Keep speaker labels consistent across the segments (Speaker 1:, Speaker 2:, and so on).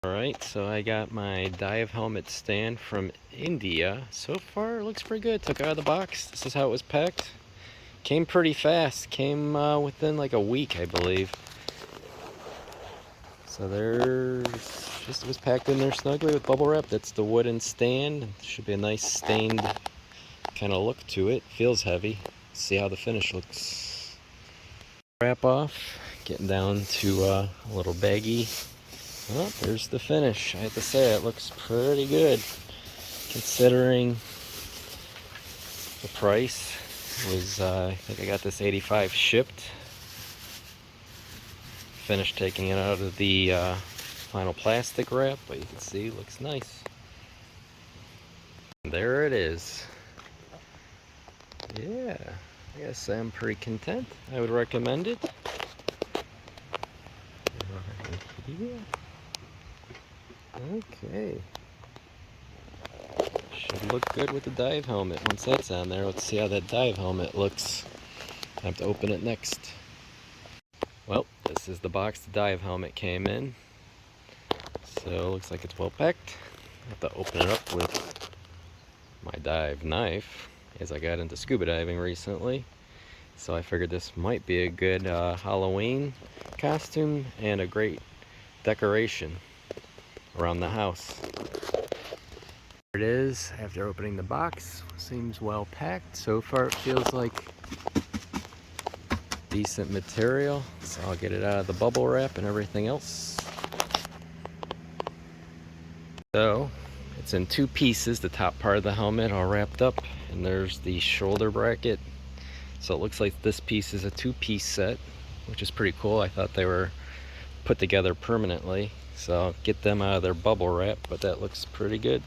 Speaker 1: Alright, so I got my dive helmet stand from India. So far, it looks pretty good. Took it out of the box. This is how it was packed. Came pretty fast. Came within like a week, I believe. So it was packed in there snugly with bubble wrap. That's the wooden stand. Should be a nice stained kind of look to it. Feels heavy. See how the finish looks. Wrap off. Getting down to a little baggie. Well, there's the finish. I have to say, it looks pretty good considering the price. It was, I think I got this 85 shipped. Finished taking it out of the final plastic wrap, but you can see it looks nice. And there it is. Yeah, I guess I'm pretty content. I would recommend it. Yeah. Okay. Should look good with the dive helmet. Once that's on there, let's see how that dive helmet looks. I have to open it next. Well, this is the box the dive helmet came in. So it looks like it's well packed. I have to open it up with my dive knife, as I got into scuba diving recently. So I figured this might be a good Halloween costume and a great decoration around the house. There it is after opening the box. Seems well packed. So far it feels like decent material. So I'll get it out of the bubble wrap and everything else. So it's in two pieces, the top part of the helmet all wrapped up, and there's the shoulder bracket. So it looks like this piece is a two-piece set, which is pretty cool. I thought they were put together permanently. So I'll get them out of their bubble wrap, but that looks pretty good.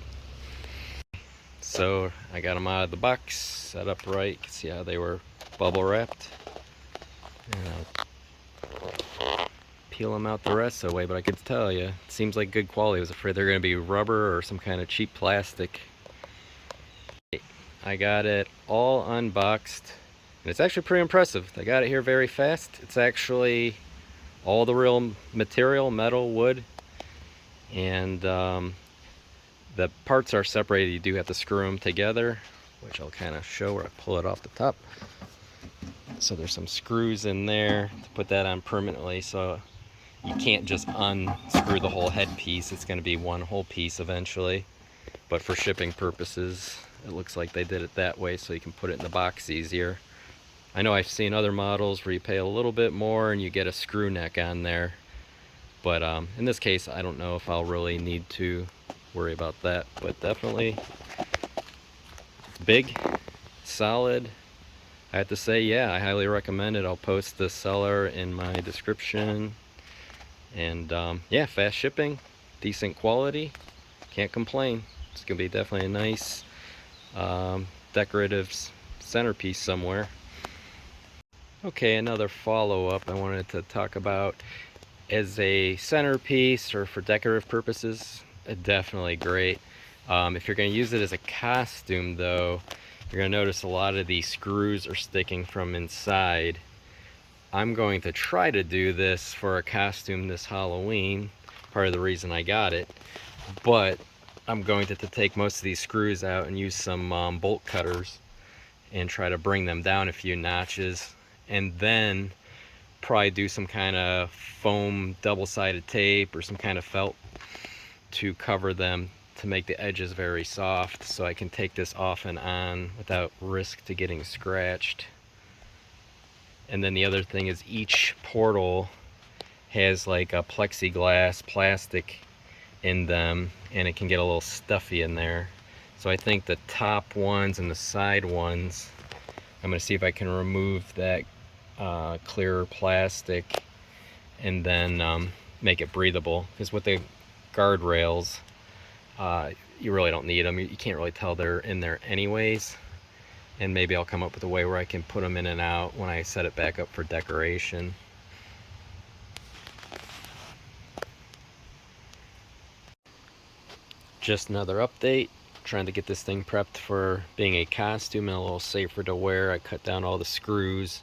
Speaker 1: So I got them out of the box, set up right. You can see how they were bubble wrapped. And I'll peel them out the rest of the way, but I could tell you, it seems like good quality. I was afraid they're going to be rubber or some kind of cheap plastic. I got it all unboxed, and it's actually pretty impressive. They got it here very fast. It's actually all the real material, metal, wood, and the parts are separated. You do have to screw them together, which I'll kind of show where I pull it off the top. So there's some screws in there to put that on permanently, so you can't just unscrew the whole head piece. It's going to be one whole piece eventually, but for shipping purposes it looks like they did it that way so you can put it in the box easier. I know I've seen other models where you pay a little bit more and you get a screw neck on there, but in this case I don't know if I'll really need to worry about that. But definitely big, solid. I have to say, yeah, I highly recommend it. I'll post the seller in my description. And yeah, fast shipping, decent quality, can't complain. It's gonna be definitely a nice decorative centerpiece somewhere. Okay, another follow-up I wanted to talk about. As a centerpiece or for decorative purposes, definitely great. If you're going to use it as a costume though, you're going to notice a lot of these screws are sticking from inside. I'm going to try to do this for a costume this Halloween, part of the reason I got it, but I'm going to take most of these screws out and use some bolt cutters and try to bring them down a few notches, and then probably do some kind of foam double-sided tape or some kind of felt to cover them to make the edges very soft, so I can take this off and on without risk to getting scratched. And then the other thing is each portal has like a plexiglass plastic in them, and it can get a little stuffy in there. So I think the top ones and the side ones, I'm going to see if I can remove that clear plastic and then make it breathable, because with the guardrails you really don't need them. You can't really tell they're in there anyways, and maybe I'll come up with a way where I can put them in and out when I set it back up for decoration. Just another update, trying to get this thing prepped for being a costume and a little safer to wear. I cut down all the screws,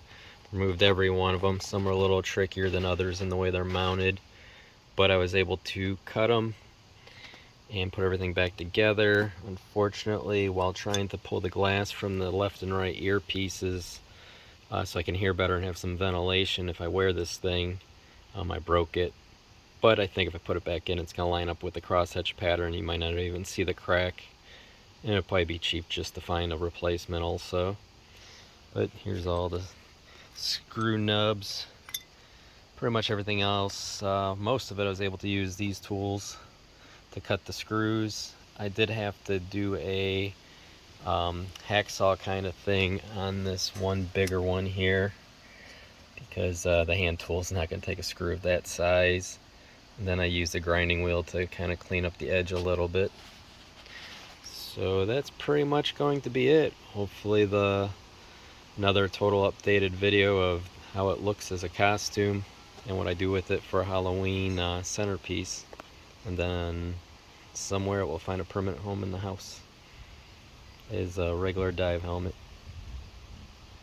Speaker 1: removed every one of them. Some are a little trickier than others in the way they're mounted, but I was able to cut them and put everything back together. Unfortunately, while trying to pull the glass from the left and right earpieces so I can hear better and have some ventilation if I wear this thing, I broke it. But I think if I put it back in, it's going to line up with the crosshatch pattern. You might not even see the crack. And it'll probably be cheap just to find a replacement also. But here's all the screw nubs. Pretty much everything else. Most of it I was able to use these tools to cut the screws. I did have to do a hacksaw kind of thing on this one bigger one here, because the hand tool is not going to take a screw of that size. And then I used a grinding wheel to kind of clean up the edge a little bit. So that's pretty much going to be it. Hopefully another total updated video of how it looks as a costume and what I do with it for a Halloween centerpiece. And then somewhere it will find a permanent home in the house as a regular dive helmet.